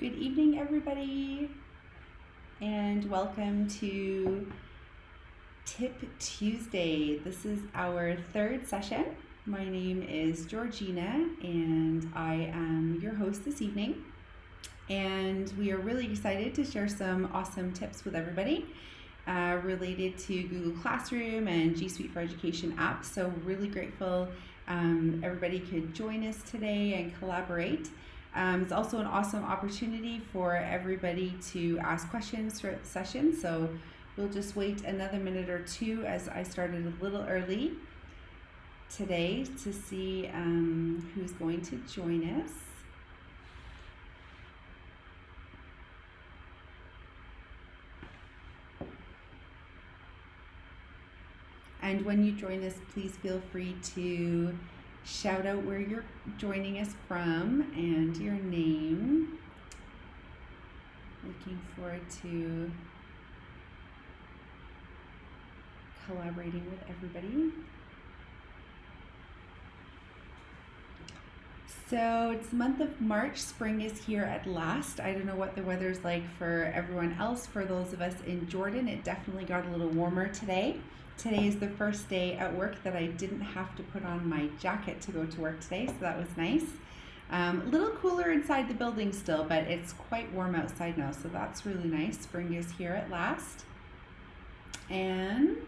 Good evening, everybody, and welcome to Tip Tuesday. This is our third session. My name is Georgina, and I am your host this evening. And we are really excited to share some awesome tips with everybody related to Google Classroom and G Suite for Education apps. So really grateful everybody could join us today and collaborate. It's also an awesome opportunity for everybody to ask questions throughout the session. So we'll just wait another minute or two as I started a little early today to see who's going to join us. And when you join us, please feel free to shout out where you're joining us from and your name. Looking forward to collaborating with everybody. So it's the month of March. Spring is here at last. I don't know what the weather's like for everyone else. For those of us in Jordan, it definitely got a little warmer today. Today is the first day at work that I didn't have to put on my jacket to go to work today, so that was nice. A little cooler inside the building still, but it's quite warm outside now, so that's really nice. Spring is here at last. And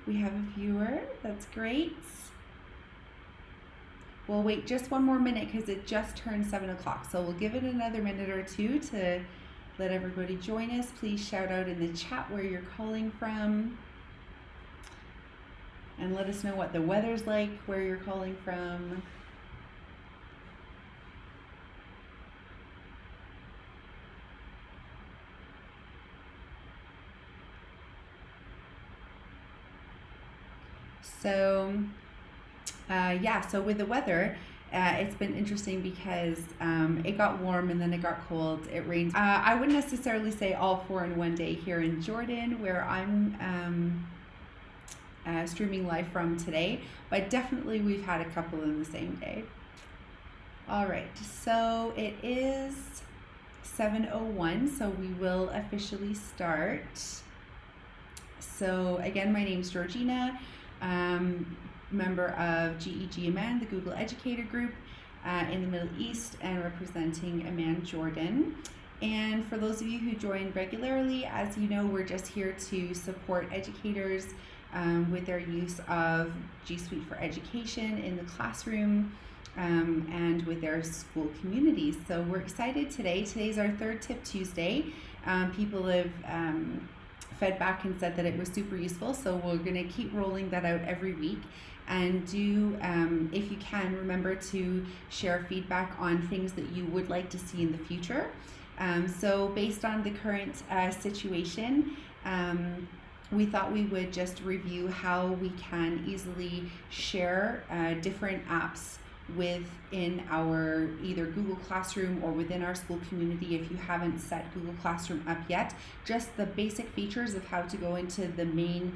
we have a viewer. That's great. We'll wait just one more minute because it just turned 7 o'clock, so we'll give it another minute or two to let everybody join us. Please shout out in the chat where you're calling from. And let us know what the weather's like, where you're calling from. So, so with the weather, it's been interesting because it got warm and then it got cold. It rained. I wouldn't necessarily say all four in one day here in Jordan, where I'm streaming live from today, but definitely we've had a couple in the same day. All right, so it is 7:01, so we will officially start. So again, my name is Georgina. Member of GEG Amman, the Google Educator Group in the Middle East, and representing Amman, Jordan. And for those of you who join regularly, as you know, we're just here to support educators with their use of G Suite for Education in the classroom and with their school communities. So we're excited today. Today's our third Tip Tuesday. People have fed back and said that it was super useful, so we're going to keep rolling that out every week. And do, if you can, remember to share feedback on things that you would like to see in the future. So based on the current situation, we thought we would just review how we can easily share different apps within our either Google Classroom or within our school community. If you haven't set Google Classroom up yet, just the basic features of how to go into the main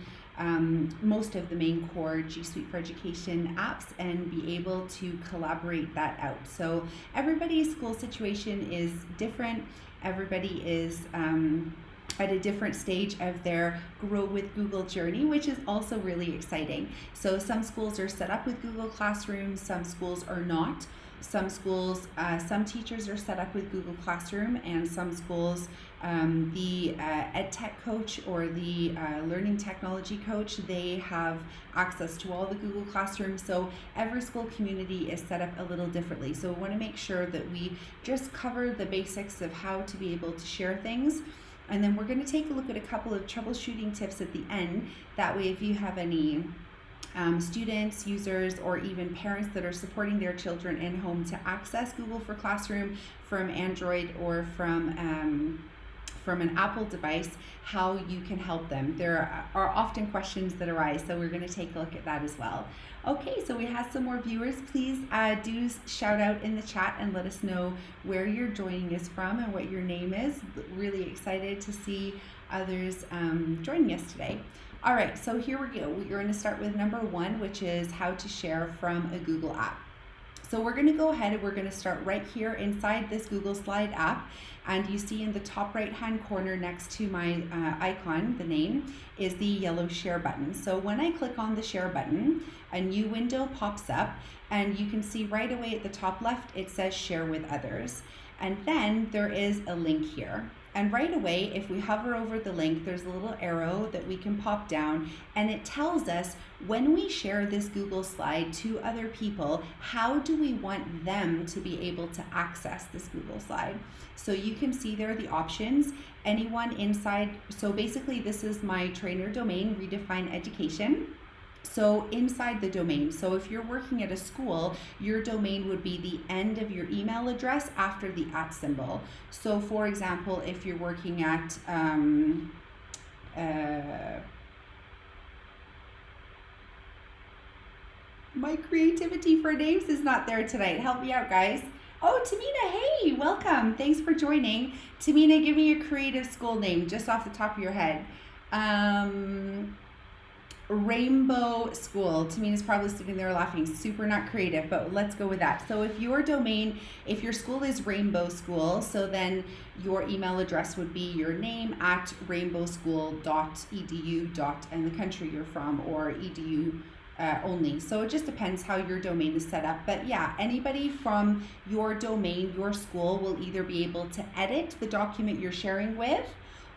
most of the main core G Suite for Education apps and be able to collaborate that out. So everybody's school situation is different. Everybody is at a different stage of their Grow with Google journey, which is also really exciting. So some schools are set up with Google Classroom, some schools are not. Some schools, some teachers are set up with Google Classroom, and some schools, the ed tech coach or the learning technology coach, they have access to all the Google Classroom. So every school community is set up a little differently. So we want to make sure that we just cover the basics of how to be able to share things. And then we're going to take a look at a couple of troubleshooting tips at the end. That way, if you have any students, users, or even parents that are supporting their children in home to access Google for Classroom from Android or from an Apple device, how you can help them. There are often questions that arise, so we're going to take a look at that as well. Okay, so we have some more viewers. Please do shout out in the chat and let us know where you're joining us from and what your name is. Really excited to see others joining us today. All right, so here we go. We're going to start with number one, which is how to share from a Google app. So we're going to go ahead and we're going to start right here inside this Google Slide app. And you see in the top right hand corner next to my icon, the name, is the yellow share button. So when I click on the share button, a new window pops up and you can see right away at the top left, it says share with others. And then there is a link here. And right away, if we hover over the link, there's a little arrow that we can pop down and it tells us when we share this Google Slide to other people, how do we want them to be able to access this Google Slide? So you can see there are the options, anyone inside. So basically this is my trainer domain, Redefine Education. So inside the domain, so if you're working at a school, your domain would be the end of your email address after the @ symbol. So for example, if you're working at my creativity for names is not there tonight. Help me out, guys. Oh, Tamina, hey, welcome. Thanks for joining. Tamina, give me a creative school name just off the top of your head. Rainbow School. Tamina's probably sitting there laughing, super not creative, but let's go with that. So if your domain, if your school is Rainbow School, so then your email address would be your name at rainbowschool.edu. and the country you're from, or edu only. So it just depends how your domain is set up. But yeah, anybody from your domain, your school, will either be able to edit the document you're sharing with,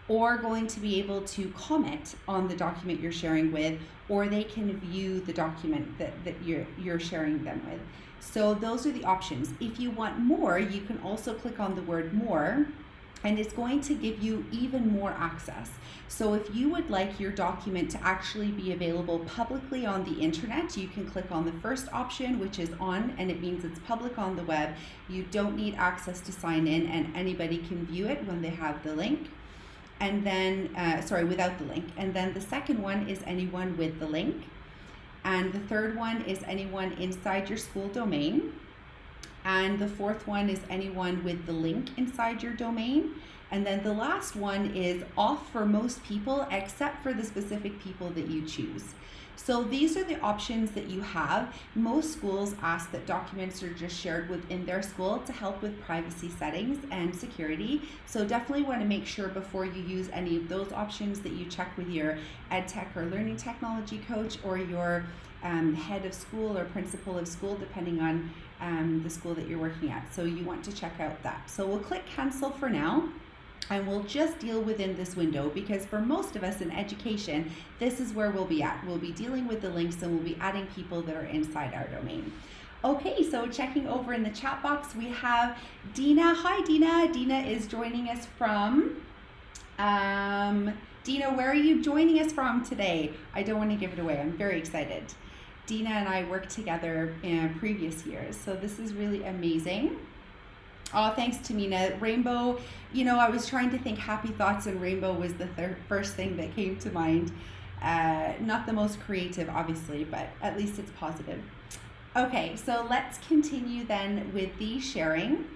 or going to be able to comment on the document you're sharing with, or they can view the document that you're sharing them with. So those are the options. If you want more, you can also click on the word more, and it's going to give you even more access. So if you would like your document to actually be available publicly on the internet, you can click on the first option, which is on, and it means it's public on the web. You don't need access to sign in, and anybody can view it when they have the link. And then, without the link. And then the second one is anyone with the link. And the third one is anyone inside your school domain. And the fourth one is anyone with the link inside your domain. And then the last one is off for most people, except for the specific people that you choose. So these are the options that you have. Most schools ask that documents are just shared within their school to help with privacy settings and security. So definitely want to make sure before you use any of those options that you check with your ed tech or learning technology coach, or your head of school or principal of school, depending on the school that you're working at. So you want to check out that. So we'll click cancel for now. And we'll just deal within this window, because for most of us in education, this is where we'll be at. We'll be dealing with the links, and we'll be adding people that are inside our domain. Okay, so checking over in the chat box, we have Dina. Hi, Dina. Dina is joining us from, Dina, where are you joining us from today? I don't want to give it away. I'm very excited. Dina and I worked together in previous years, so this is really amazing. Oh, thanks, Tamina. Rainbow, you know, I was trying to think happy thoughts, and rainbow was the first thing that came to mind. Not the most creative, obviously, but at least it's positive. Okay, so let's continue then with the sharing.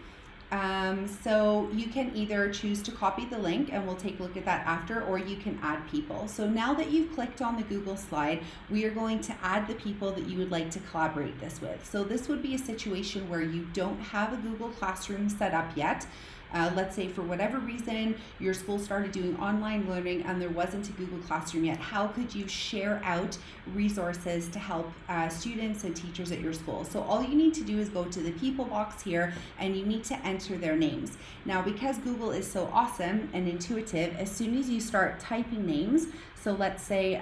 So you can either choose to copy the link, and we'll take a look at that after, or you can add people. So now that you've clicked on the Google Slide, we are going to add the people that you would like to collaborate this with. So this would be a situation where you don't have a Google Classroom set up yet. Let's say for whatever reason your school started doing online learning and there wasn't a Google Classroom yet. How could you share out resources to help students and teachers at your school? So all you need to do is go to the people box here, and you need to enter their names. Now, because Google is so awesome and intuitive, as soon as you start typing names, so let's say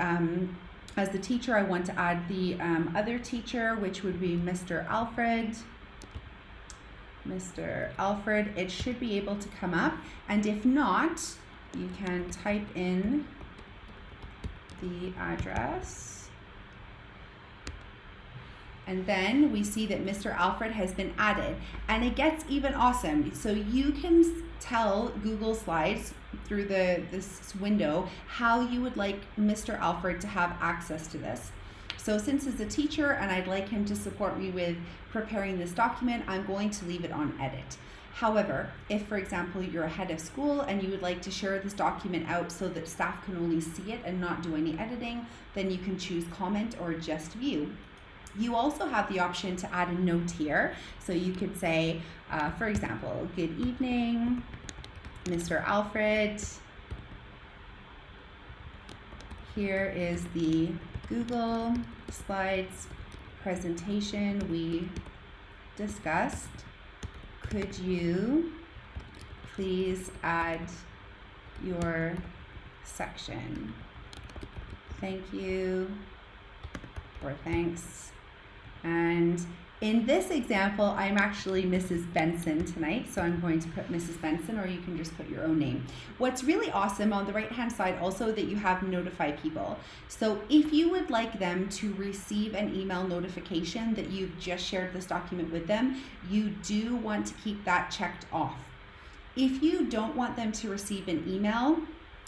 as the teacher, I want to add the other teacher, which would be Mr. Alfred. It should be able to come up, and if not, you can type in the address, and then we see that Mr. Alfred has been added, and it gets even awesome. So you can tell Google Slides through this window how you would like Mr. Alfred to have access to this. So since he's a teacher and I'd like him to support me with preparing this document, I'm going to leave it on edit. However, if, for example, you're a head of school and you would like to share this document out so that staff can only see it and not do any editing, then you can choose comment or just view. You also have the option to add a note here. So you could say, for example, good evening, Mr. Alfred. Here is the Google Slides presentation we discussed. Could you please add your section? Thank you, or thanks. And in this example, I'm actually Mrs. Benson tonight, so I'm going to put Mrs. Benson, or you can just put your own name. What's really awesome on the right-hand side also that you have notify people. So if you would like them to receive an email notification that you've just shared this document with them, you do want to keep that checked off. If you don't want them to receive an email,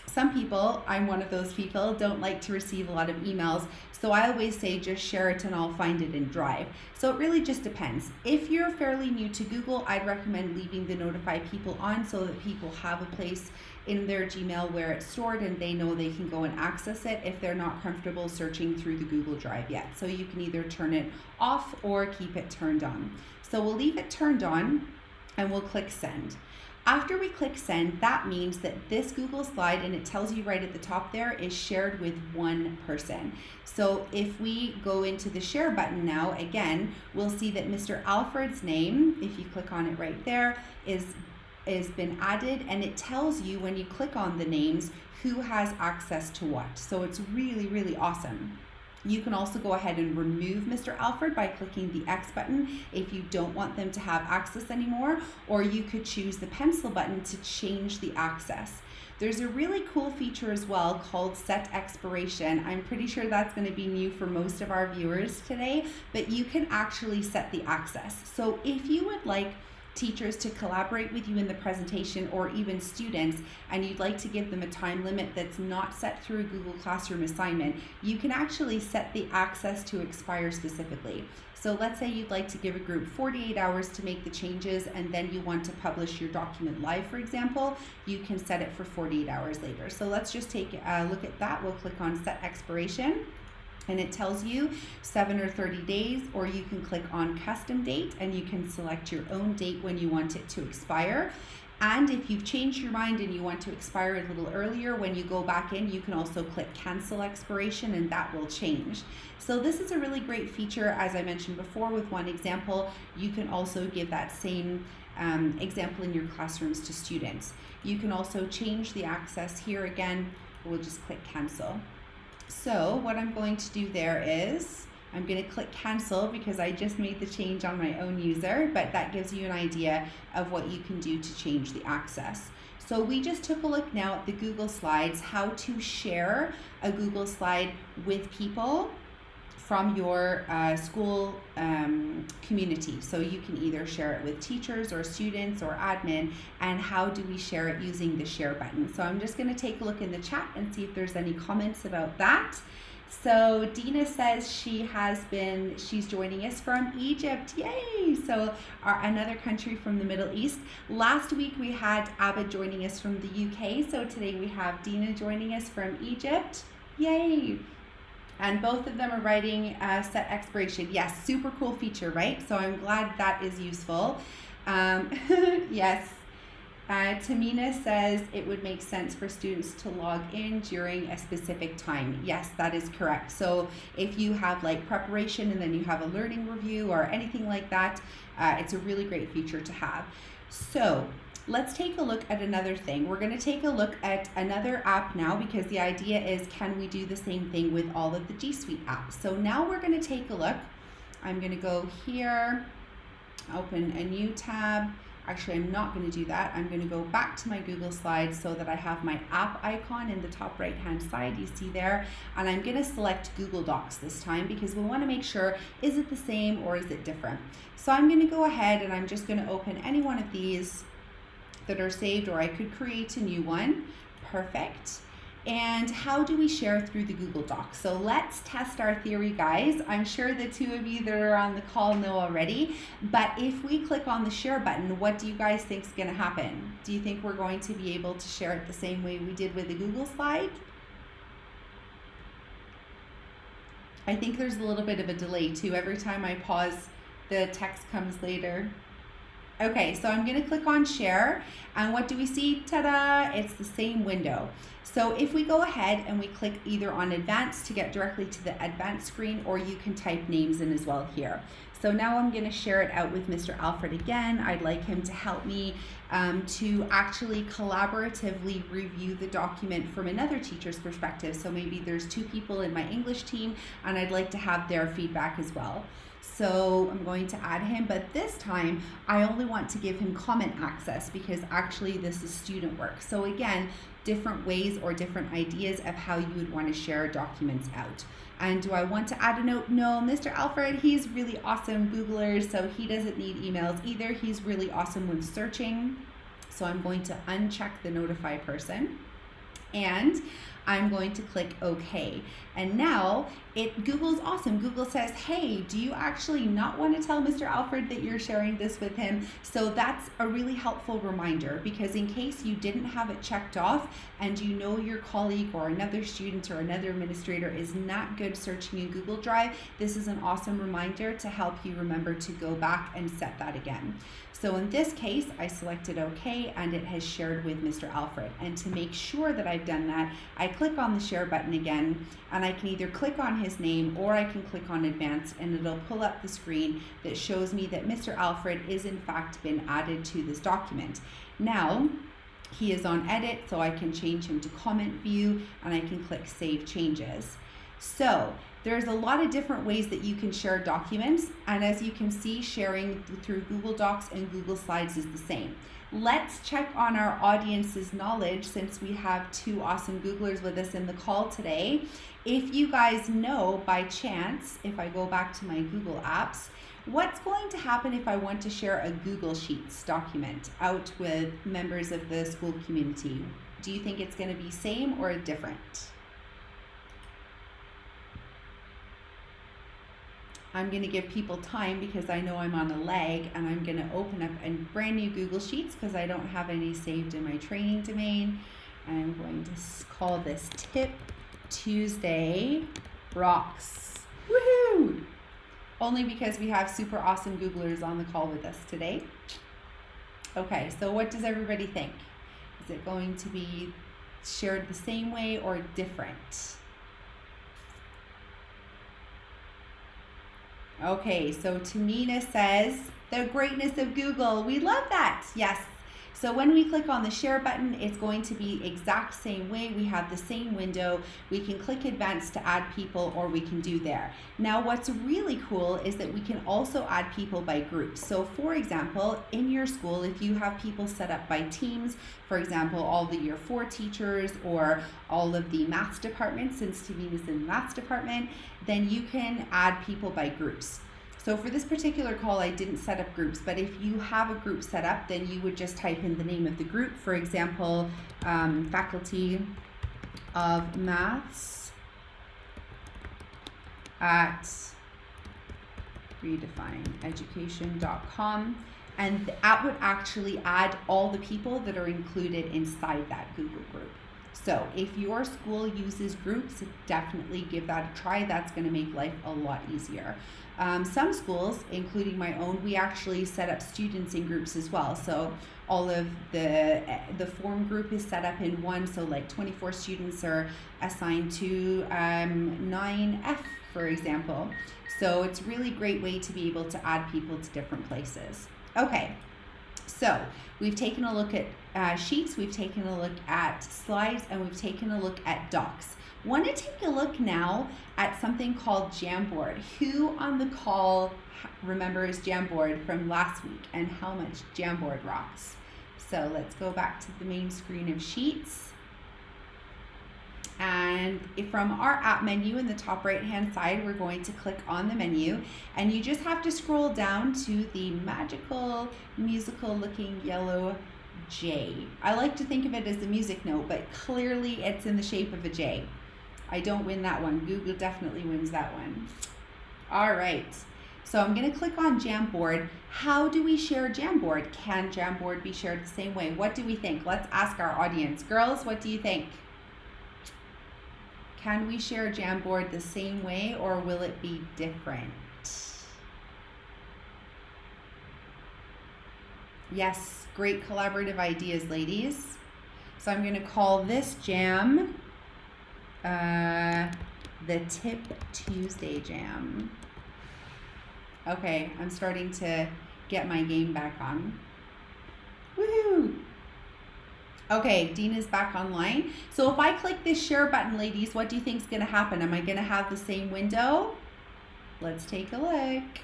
some people, I'm one of those people, don't like to receive a lot of emails. So I always say just share it and I'll find it in Drive. So it really just depends. If you're fairly new to Google, I'd recommend leaving the notify people on so that people have a place in their Gmail where it's stored and they know they can go and access it if they're not comfortable searching through the Google Drive yet. So you can either turn it off or keep it turned on. So we'll leave it turned on and we'll click send. After we click send, that means that this Google slide, and it tells you right at the top there, is shared with one person. So if we go into the share button now, again, we'll see that Mr. Alfred's name, if you click on it right there, is been added, and it tells you when you click on the names who has access to what. So it's really, really awesome. You can also go ahead and remove Mr. Alfred by clicking the X button if you don't want them to have access anymore, or you could choose the pencil button to change the access. There's a really cool feature as well called set expiration. I'm pretty sure that's going to be new for most of our viewers today, but you can actually set the access. So if you would like teachers to collaborate with you in the presentation, or even students, and you'd like to give them a time limit that's not set through a Google Classroom assignment, you can actually set the access to expire specifically. So let's say you'd like to give a group 48 hours to make the changes, and then you want to publish your document live, for example, you can set it for 48 hours later. So let's just take a look at that. We'll click on set expiration, and it tells you 7 or 30 days, or you can click on custom date and you can select your own date when you want it to expire. And if you've changed your mind and you want to expire a little earlier, when you go back in, you can also click cancel expiration and that will change. So this is a really great feature. As I mentioned before with one example, you can also give that same example in your classrooms to students. You can also change the access here again. We'll just click cancel. So what I'm going to do there is I'm going to click cancel because I just made the change on my own user, but that gives you an idea of what you can do to change the access. So we just took a look now at the Google Slides, how to share a Google slide with people from your school community. So you can either share it with teachers or students or admin, and how do we share it using the share button. So I'm just going to take a look in the chat and see if there's any comments about that. So Dina says she's joining us from Egypt. Yay! So another country from the Middle East. Last week we had Abba joining us from the UK. So today we have Dina joining us from Egypt. Yay! And both of them are writing set expiration. Yes, super cool feature, right? So I'm glad that is useful. Yes. Tamina says it would make sense for students to log in during a specific time. Yes, that is correct. So if you have like preparation and then you have a learning review or anything like that, it's a really great feature to have. So let's take a look at another thing. We're going to take a look at another app now, because the idea is, can we do the same thing with all of the G Suite apps? So now we're going to take a look. I'm going to go here, open a new tab. Actually, I'm not going to do that. I'm going to go back to my Google Slides so that I have my app icon in the top right hand side, you see there, and I'm going to select Google Docs this time because we want to make sure, is it the same or is it different? So I'm going to go ahead and I'm just going to open any one of these that are saved, or I could create a new one. Perfect. And how do we share through the Google Docs? So let's test our theory, guys. I'm sure the two of you that are on the call know already, but if we click on the share button, what do you guys think is going to happen? Do you think we're going to be able to share it the same way we did with the Google slide? I think there's a little bit of a delay too. Every time I pause, the text comes later. Okay, so I'm going to click on share, and what do we see? Ta-da! It's the same window. So if we go ahead and we click either on advanced to get directly to the advanced screen, or you can type names in as well here. So now I'm going to share it out with Mr. Alfred again. I'd like him to help me to actually collaboratively review the document from another teacher's perspective. So maybe there's 2 people in my English team, and I'd like to have their feedback as well. So I'm going to add him, but this time I only want to give him comment access because actually this is student work. So again, different ways or different ideas of how you would want to share documents out. And do I want to add a note? No, Mr. Alfred, he's really awesome Googler, so he doesn't need emails either. He's really awesome with searching. So I'm going to uncheck the notify person, and I'm going to click OK. And now Google's awesome. Google says, hey, do you actually not want to tell Mr. Alfred that you're sharing this with him? So that's a really helpful reminder, because in case you didn't have it checked off and you know your colleague or another student or another administrator is not good searching in Google Drive, this is an awesome reminder to help you remember to go back and set that again. So in this case, I selected OK, and it has shared with Mr. Alfred. And to make sure that I've done that, I click on the share button again, and I can either click on his name or I can click on advanced, and it'll pull up the screen that shows me that Mr. Alfred is in fact been added to this document. Now, he is on edit, so I can change him to comment view, and I can click save changes. So there's a lot of different ways that you can share documents, and as you can see, sharing through Google Docs and Google Slides is the same. Let's check on our audience's knowledge, since we have 2 awesome Googlers with us in the call today. If you guys know by chance, if I go back to my Google Apps, what's going to happen if I want to share a Google Sheets document out with members of the school community? Do you think it's going to be same or different? I'm going to give people time because I know I'm on a lag, and I'm going to open up a brand new Google Sheets because I don't have any saved in my training domain. And I'm going to call this Tip Tuesday Rocks. Woohoo! Only because we have super awesome Googlers on the call with us today. Okay, so what does everybody think? Is it going to be shared the same way or different? Okay, so Tamina says, the greatness of Google. We love that. Yes. So when we click on the share button, it's going to be exact same way. We have the same window. We can click advanced to add people, or we can do there. Now, what's really cool is that we can also add people by groups. So for example, in your school, if you have people set up by teams, for example, all the year 4 teachers or all of the maths department, since Tamina's in the maths department, then you can add people by groups. So for this particular call, I didn't set up groups, but if you have a group set up, then you would just type in the name of the group. For example, Faculty of Maths at redefineeducation.com, and that would actually add all the people that are included inside that Google group. So if your school uses groups, definitely give that a try. That's going to make life a lot easier. Some schools, including my own, we actually set up students in groups as well. So all of the form group is set up in one. So like 24 students are assigned to 9F, for example. So it's really great way to be able to add people to different places. Okay. So we've taken a look at sheets, we've taken a look at slides, and we've taken a look at docs. Want to take a look now at something called Jamboard. Who on the call remembers Jamboard from last week and how much Jamboard rocks? So let's go back to the main screen of Sheets. And from our app menu in the top right hand side, we're going to click on the menu, and you just have to scroll down to the magical musical looking yellow J. I like to think of it as a music note, but clearly it's in the shape of a J. I don't win that one. Google definitely wins that one. All right. So I'm going to click on Jamboard. How do we share Jamboard? Can Jamboard be shared the same way? What do we think? Let's ask our audience. Girls, what do you think? Can we share Jamboard the same way or will it be different? Yes, great collaborative ideas, ladies. So I'm going to call this jam the Tip Tuesday Jam. Okay, I'm starting to get my game back on. Woohoo! Okay, Dina's back online. So if I click this share button, ladies, what do you think is going to happen? Am I going to have the same window? Let's take a look.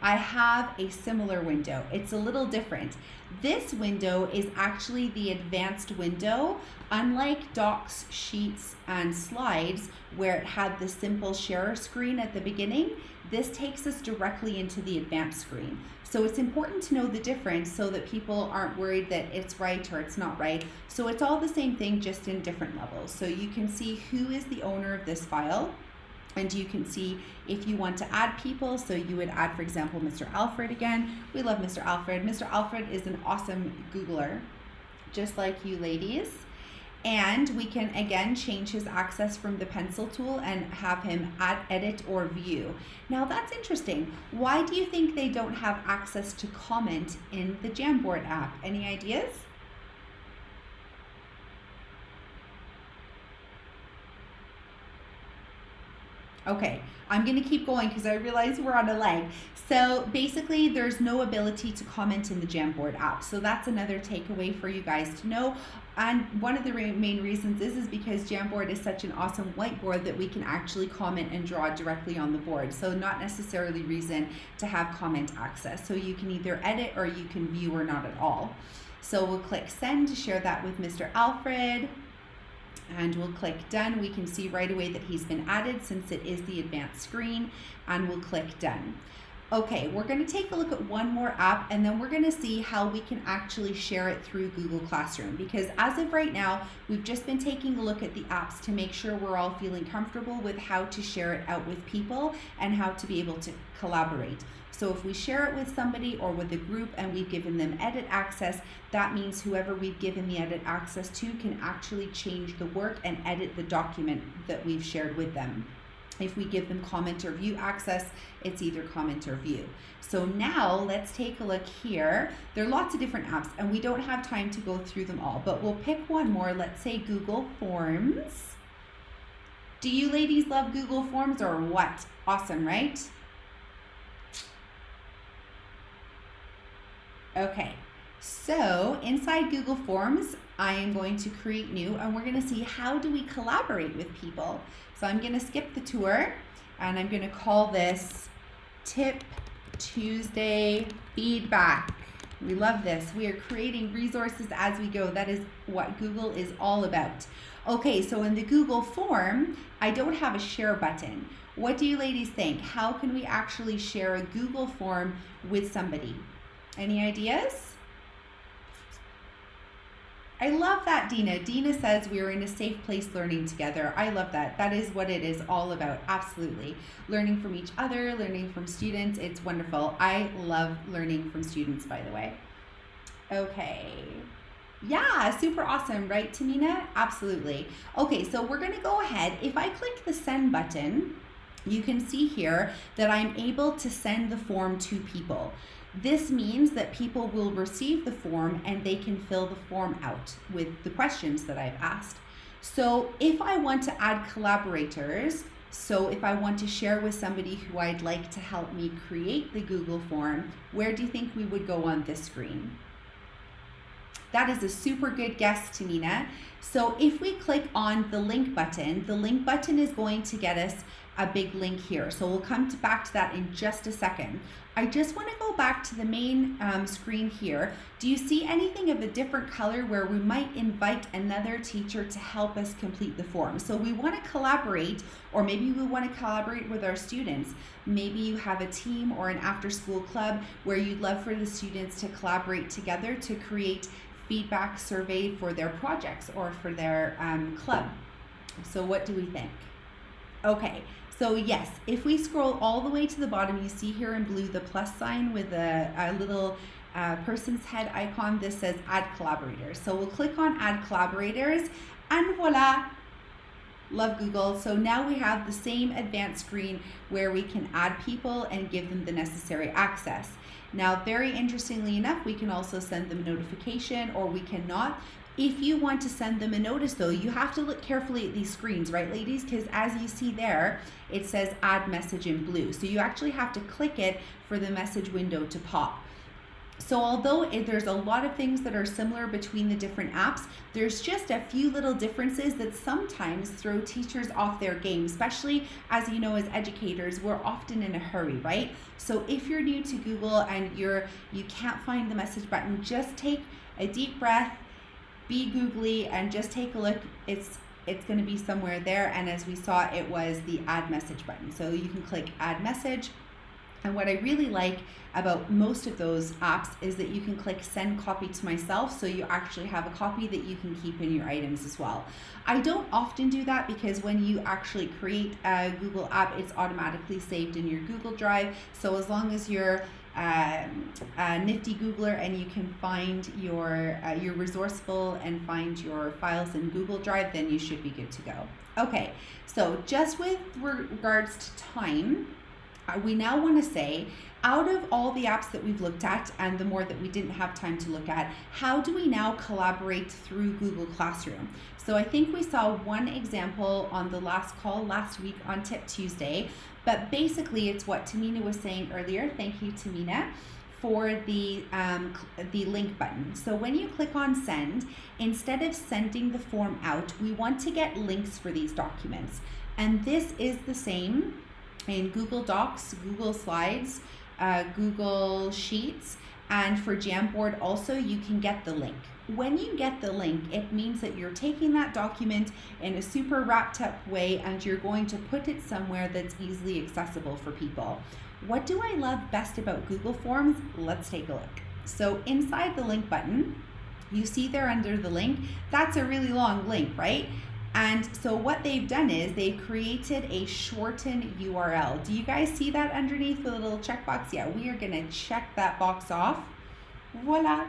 I have a similar window. It's a little different. This window is actually the advanced window. Unlike docs, sheets, and slides, where it had the simple share screen at the beginning, this takes us directly into the advanced screen. So it's important to know the difference so that people aren't worried that it's right or it's not right. So it's all the same thing, just in different levels. So you can see who is the owner of this file. And you can see if you want to add people, so you would add, for example, Mr. Alfred again. We love Mr. Alfred. Mr. Alfred is an awesome Googler, just like you ladies. And we can, again, change his access from the pencil tool and have him add, edit, or view. Now that's interesting. Why do you think they don't have access to comment in the Jamboard app? Any ideas? Okay, I'm gonna keep going because I realize we're on a lag. So basically there's no ability to comment in the Jamboard app. So that's another takeaway for you guys to know. And one of the main reasons is because Jamboard is such an awesome whiteboard that we can actually comment and draw directly on the board. So not necessarily reason to have comment access. So you can either edit or you can view or not at all. So we'll click send to share that with Mr. Alfred. And we'll click done. We can see right away that he's been added since it is the advanced screen, and we'll click done. Okay, we're going to take a look at one more app and then we're going to see how we can actually share it through Google Classroom, because as of right now, we've just been taking a look at the apps to make sure we're all feeling comfortable with how to share it out with people and how to be able to collaborate. So if we share it with somebody or with a group and we've given them edit access, that means whoever we've given the edit access to can actually change the work and edit the document that we've shared with them. If we give them comment or view access, it's either comment or view. So now let's take a look here. There are lots of different apps and we don't have time to go through them all, but we'll pick one more. Let's say Google Forms. Do you ladies love Google Forms or what? Awesome, right? Okay, so inside Google Forms, I am going to create new and we're going to see how do we collaborate with people. So I'm going to skip the tour and I'm going to call this Tip Tuesday Feedback. We love this. We are creating resources as we go. That is what Google is all about. Okay, so in the Google form, I don't have a share button. What do you ladies think? How can we actually share a Google form with somebody? Any ideas? I love that, Dina. Dina says we're in a safe place learning together. I love that. That is what it is all about. Absolutely. Learning from each other, learning from students. It's wonderful. I love learning from students, by the way. Okay. Yeah, super awesome, right, Tamina? Absolutely. Okay, so we're going to go ahead. If I click the send button, you can see here that I'm able to send the form to people. This means that people will receive the form and they can fill the form out with the questions that I've asked. So if I want to add collaborators, so if I want to share with somebody who I'd like to help me create the Google form, where do you think we would go on this screen? That is a super good guess, Tamina. So if we click on the link button is going to get us a big link here. So we'll come back to that in just a second. I just want to go back to the main screen here. Do you see anything of a different color where we might invite another teacher to help us complete the form? So we want to collaborate, or maybe we want to collaborate with our students. Maybe you have a team or an after-school club where you'd love for the students to collaborate together to create feedback survey for their projects or for their club. So what do we think? Okay. So yes, if we scroll all the way to the bottom, you see here in blue the plus sign with a little person's head icon. This says add collaborators. So we'll click on add collaborators and voila, Love Google. So now we have the same advanced screen where we can add people and give them the necessary access. Now, very interestingly enough, we can also send them a notification, or we cannot. If you want to send them a notice though, you have to look carefully at these screens, right ladies? Because as you see there, it says add message in blue. So you actually have to click it for the message window to pop. So although there's a lot of things that are similar between the different apps, there's just a few little differences that sometimes throw teachers off their game, especially as you know, as educators, we're often in a hurry, right? So if you're new to Google and you can't find the message button, just take a deep breath, be googly, and just take a look. It's going to be somewhere there, and as we saw, it was the add message button. So you can click add message. And what I really like about most of those apps is that you can click send copy to myself, so you actually have a copy that you can keep in your items as well. I don't often do that because when you actually create a Google app, it's automatically saved in your Google Drive. So as long as you're a nifty Googler and you can find you're resourceful and find your files in Google Drive, then you should be good to go. Okay, so just with regards to time, we now want to say, out of all the apps that we've looked at and the more that we didn't have time to look at, how do we now collaborate through Google Classroom? So I think we saw one example on the last call last week on Tip Tuesday, but basically it's what Tamina was saying earlier. Thank you, Tamina, for the link button. So when you click on send, instead of sending the form out, we want to get links for these documents. And this is the same in Google Docs, Google Slides, Google Sheets, and for Jamboard also you can get the link. When you get the link, it means that you're taking that document in a super wrapped up way and you're going to put it somewhere that's easily accessible for people. What do I love best about Google Forms? Let's take a look. So inside the link button, you see there under the link, that's a really long link, right? And so what they've done is they've created a shortened URL. Do you guys see that underneath the little checkbox? Yeah, we are gonna check that box off. Voila,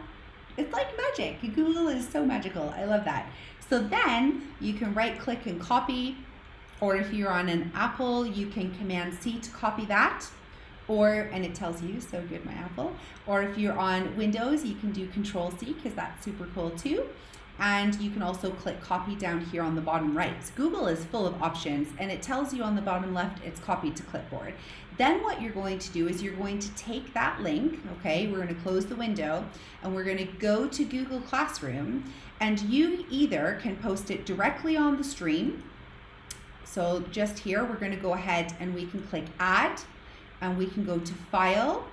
it's like magic. Google is so magical, I love that. So then you can right click and copy, or if you're on an Apple, you can Command C to copy that, and it tells you, so good my Apple. Or if you're on Windows, you can do Control C because that's super cool too. And you can also click copy down here on the bottom right. Google is full of options and it tells you on the bottom left it's copied to clipboard. Then what you're going to do is you're going to take that link, okay, we're going to close the window and we're going to go to Google Classroom, and you either can post it directly on the stream. So just here we're going to go ahead and we can click add, and we can go to file.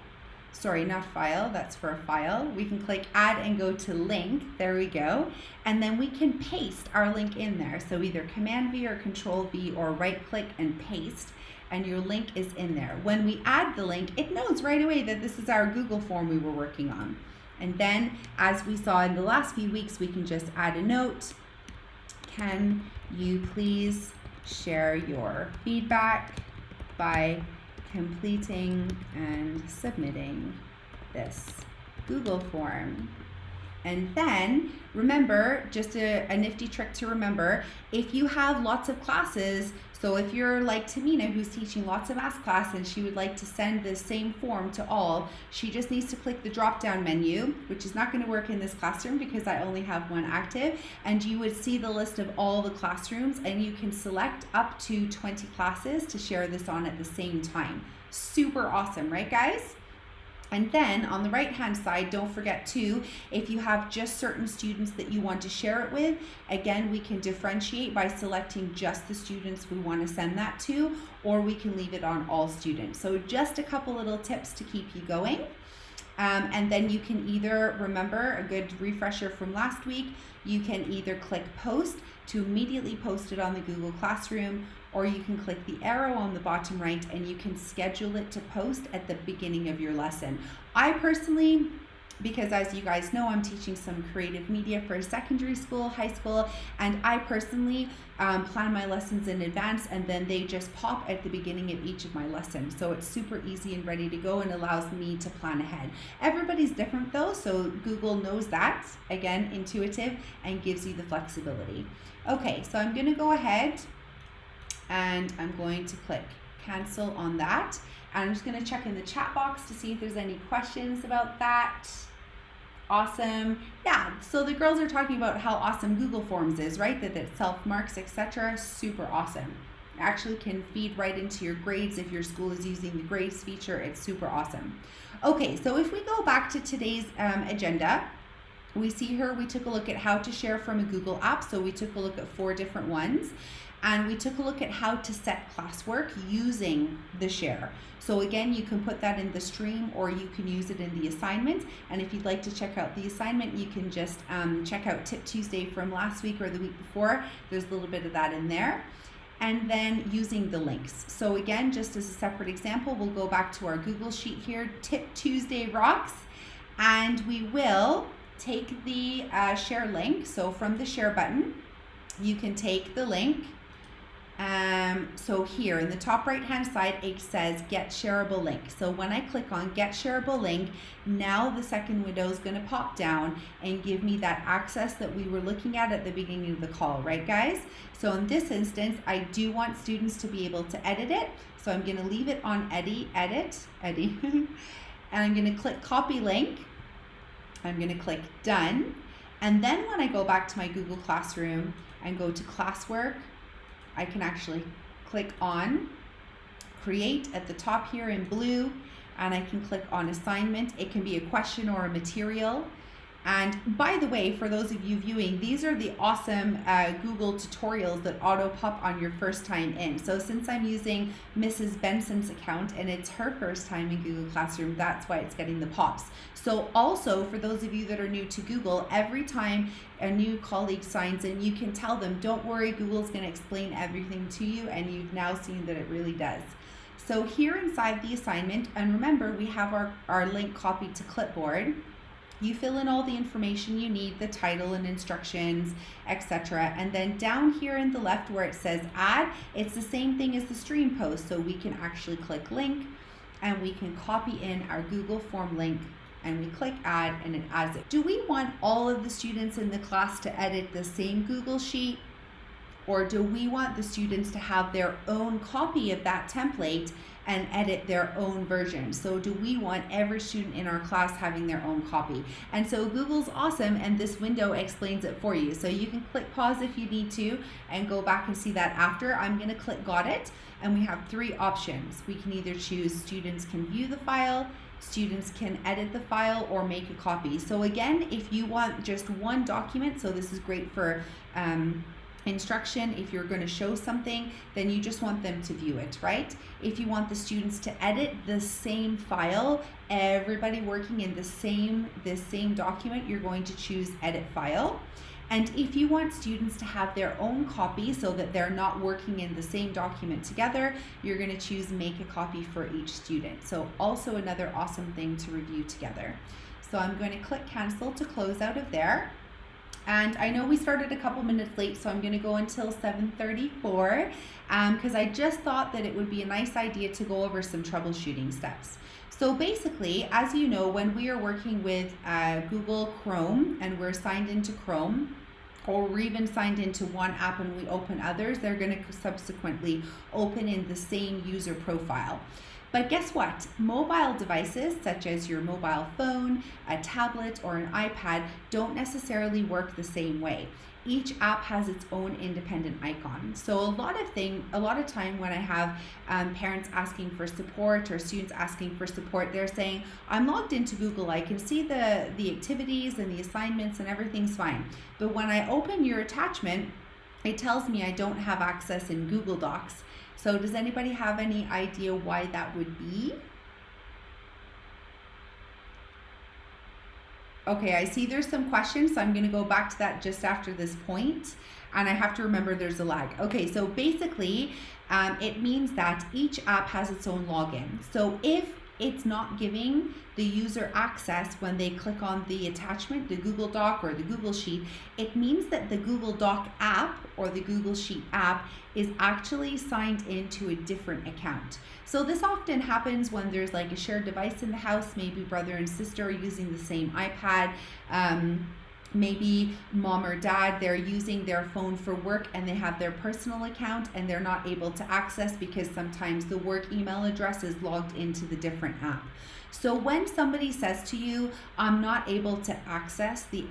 Sorry, not file, that's for a file. We can click add and go to link, there we go. And then we can paste our link in there. So either Command V or Control V or right click and paste, and your link is in there. When we add the link, it knows right away that this is our Google form we were working on. And then as we saw in the last few weeks, we can just add a note. Can you please share your feedback by completing and submitting this Google form? And then remember, just a nifty trick to remember, if you have lots of classes, so if you're like Tamina who's teaching lots of math class and she would like to send the same form to all, she just needs to click the drop down menu, which is not going to work in this classroom because I only have one active, and you would see the list of all the classrooms and you can select up to 20 classes to share this on at the same time. Super awesome, right guys? And then on the right hand side, don't forget too, if you have just certain students that you want to share it with, again, we can differentiate by selecting just the students we want to send that to, or we can leave it on all students. So just a couple little tips to keep you going. And then you can either, remember, a good refresher from last week, you can either click post to immediately post it on the Google Classroom, or you can click the arrow on the bottom right and you can schedule it to post at the beginning of your lesson. I personally, because as you guys know, I'm teaching some creative media for secondary school, high school, and I personally plan my lessons in advance, and then they just pop at the beginning of each of my lessons. So it's super easy and ready to go and allows me to plan ahead. Everybody's different though, so Google knows that, again, intuitive, and gives you the flexibility. Okay, so I'm gonna go ahead and I'm going to click cancel on that. And I'm just going to check in the chat box to see if there's any questions about that. Awesome. Yeah, so the girls are talking about how awesome Google Forms is, right? That it self-marks, etc. Super awesome. Actually can feed right into your grades if your school is using the grades feature. It's super awesome. Okay, so if we go back to today's agenda, we see here we took a look at how to share from a Google app. So we took a look at 4 different ones. And we took a look at how to set classwork using the share. So again, you can put that in the stream or you can use it in the assignment. And if you'd like to check out the assignment, you can just check out Tip Tuesday from last week or the week before. There's a little bit of that in there. And then using the links. So again, just as a separate example, we'll go back to our Google Sheet here, Tip Tuesday Rocks, and we will take the share link. So from the share button, you can take the link. So here in the top right hand side, it says get shareable link. So when I click on get shareable link, now the second window is going to pop down and give me that access that we were looking at the beginning of the call, right guys? So in this instance, I do want students to be able to edit it. So I'm going to leave it on edit, and I'm going to click copy link. I'm going to click done. And then when I go back to my Google Classroom and go to classwork, I can actually click on create at the top here in blue, and I can click on assignment. It can be a question or a material. And by the way, for those of you viewing, these are the awesome Google tutorials that auto pop on your first time in. So since I'm using Mrs. Benson's account and it's her first time in Google Classroom, that's why it's getting the pops. So also for those of you that are new to Google, every time a new colleague signs in, you can tell them, don't worry, Google's going to explain everything to you, and you've now seen that it really does. So here inside the assignment, and remember we have our link copied to clipboard. You fill in all the information you need, the title and instructions, etc. And then down here in the left where it says add, it's the same thing as the stream post. So we can actually click link and we can copy in our Google form link and we click add and it adds it. Do we want all of the students in the class to edit the same Google Sheet? Or do we want the students to have their own copy of that template and edit their own version? So do we want every student in our class having their own copy? And so Google's awesome, and this window explains it for you. So you can click pause if you need to and go back and see that after. I'm gonna click got it, and we have 3 options. We can either choose students can view the file, students can edit the file, or make a copy. So again, if you want just one document, so this is great for instruction. If you're going to show something, then you just want them to view it, right? If you want the students to edit the same file, everybody working in this same document, you're going to choose edit file. And if you want students to have their own copy so that they're not working in the same document together, you're going to choose make a copy for each student. So also another awesome thing to review together. So I'm going to click cancel to close out of there. And I know we started a couple minutes late, so I'm going to go until 7:34 because I just thought that it would be a nice idea to go over some troubleshooting steps. So basically, as you know, when we are working with Google Chrome and we're signed into Chrome, or we're even signed into one app and we open others, they're going to subsequently open in the same user profile. But guess what? Mobile devices such as your mobile phone, a tablet, or an iPad don't necessarily work the same way. Each app has its own independent icon. So a lot of time when I have parents asking for support or students asking for support, they're saying, I'm logged into Google, I can see the activities and the assignments and everything's fine. But when I open your attachment, it tells me I don't have access in Google Docs. So does anybody have any idea why that would be? Okay, I see there's some questions, so I'm going to go back to that just after this point, and I have to remember there's a lag. Okay, so basically, it means that each app has its own login. So if it's not giving the user access when they click on the attachment, the Google Doc or the Google Sheet, it means that the Google Doc app or the Google Sheet app is actually signed into a different account. So this often happens when there's like a shared device in the house, maybe brother and sister are using the same iPad, maybe mom or dad, they're using their phone for work and they have their personal account and they're not able to access because sometimes the work email address is logged into the different app. So when somebody says to you, I'm not able to access the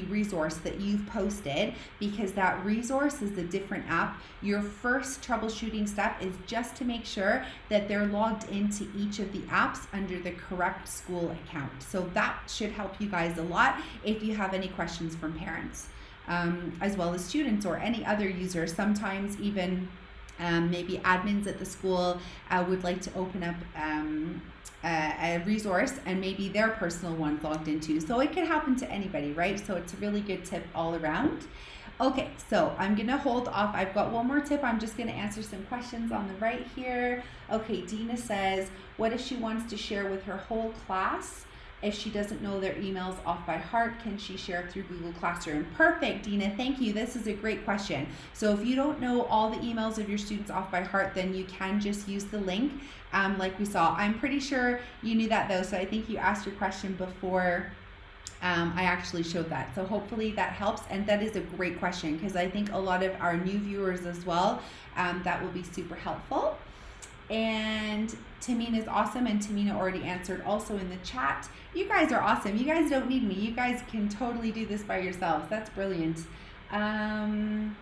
resource that you've posted because that resource is a different app, your first troubleshooting step is just to make sure that they're logged into each of the apps under the correct school account. So that should help you guys a lot if you have any questions from parents, as well as students or any other users. Sometimes even maybe admins at the school would like to open up a resource and maybe their personal one's logged into. So it could happen to anybody, right? So it's a really good tip all around. Okay, so I'm gonna hold off. I've got one more tip. I'm just gonna answer some questions on the right here. Okay, Dina says, what if she wants to share with her whole class? If she doesn't know their emails off by heart, can she share through Google Classroom? Perfect, Dina, thank you. This is a great question. So if you don't know all the emails of your students off by heart, then you can just use the link like we saw. I'm pretty sure you knew that though, so I think you asked your question before I actually showed that. So hopefully that helps, and that is a great question because I think a lot of our new viewers as well, that will be super helpful. And Tamina is awesome, and Tamina already answered also in the chat. You guys are awesome. You guys don't need me. You guys can totally do this by yourselves. That's brilliant. And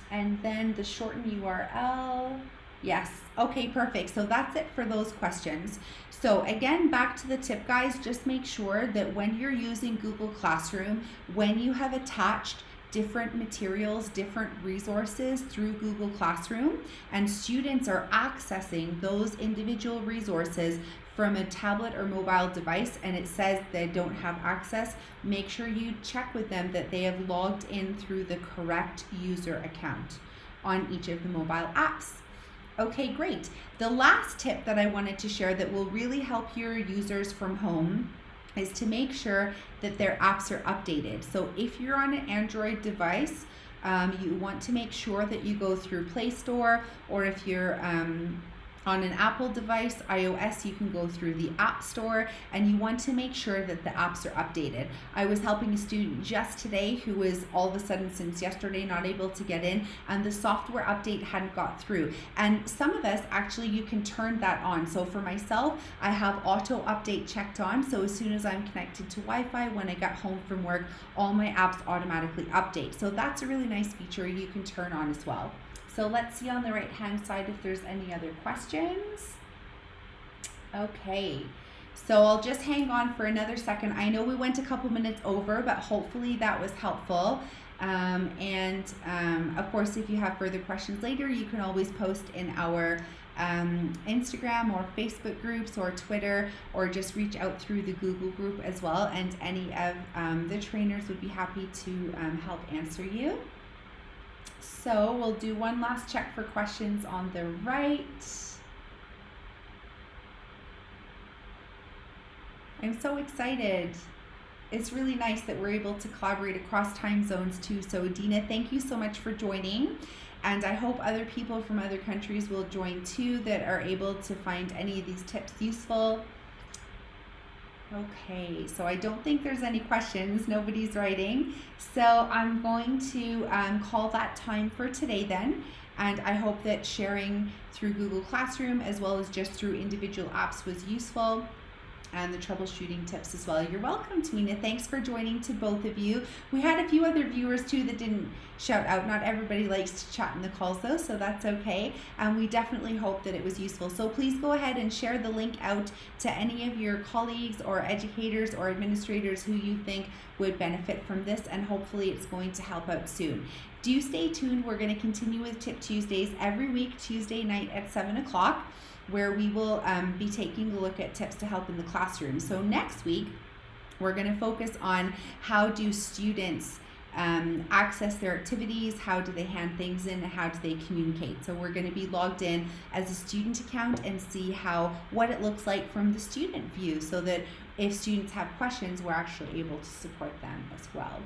then the shortened URL. Yes. Okay, perfect. So that's it for those questions. So again, back to the tip, guys, just make sure that when you're using Google Classroom, when you have attached different materials, different resources through Google Classroom, and students are accessing those individual resources from a tablet or mobile device and it says they don't have access, make sure you check with them that they have logged in through the correct user account on each of the mobile apps. Okay, great. The last tip that I wanted to share that will really help your users from home is to make sure that their apps are updated. So if you're on an Android device, you want to make sure that you go through Play Store, or if you're on an Apple device, iOS, you can go through the App Store, and you want to make sure that the apps are updated. I was helping a student just today who was all of a sudden since yesterday not able to get in, and the software update hadn't got through. And some of us, actually, you can turn that on. So for myself, I have auto update checked on, so as soon as I'm connected to Wi-Fi, when I get home from work, all my apps automatically update. So that's a really nice feature you can turn on as well. So let's see on the right hand side if there's any other questions. Okay, so I'll just hang on for another second. I know we went a couple minutes over, but hopefully that was helpful. Of course, if you have further questions later, you can always post in our Instagram or Facebook groups or Twitter, or just reach out through the Google group as well, and any of the trainers would be happy to help answer you. So we'll do one last check for questions on the right. I'm so excited. It's really nice that we're able to collaborate across time zones too. So Dina, thank you so much for joining. And I hope other people from other countries will join too that are able to find any of these tips useful. Okay, so I don't think there's any questions. Nobody's writing. So I'm going to call that time for today then. And I hope that sharing through Google Classroom as well as just through individual apps was useful, and the troubleshooting tips as well. You're welcome, Tamina. Thanks for joining to both of you. We had a few other viewers too that didn't shout out. Not everybody likes to chat in the calls though, so that's okay. And we definitely hope that it was useful. So please go ahead and share the link out to any of your colleagues or educators or administrators who you think would benefit from this, and hopefully it's going to help out soon. Do stay tuned. We're going to continue with Tip Tuesdays every week, Tuesday night at 7 o'clock. Where we will be taking a look at tips to help in the classroom. So next week, we're going to focus on how do students access their activities, how do they hand things in, and how do they communicate. So we're going to be logged in as a student account and see what it looks like from the student view, so that if students have questions, we're actually able to support them as well.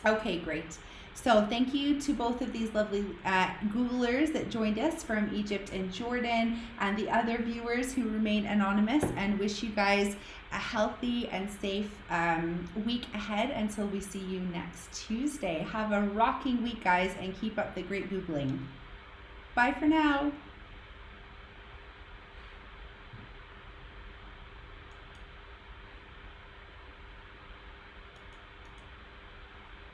Okay, great. So thank you to both of these lovely Googlers that joined us from Egypt and Jordan, and the other viewers who remain anonymous, and wish you guys a healthy and safe week ahead until we see you next Tuesday. Have a rocking week, guys, and keep up the great Googling. Bye for now.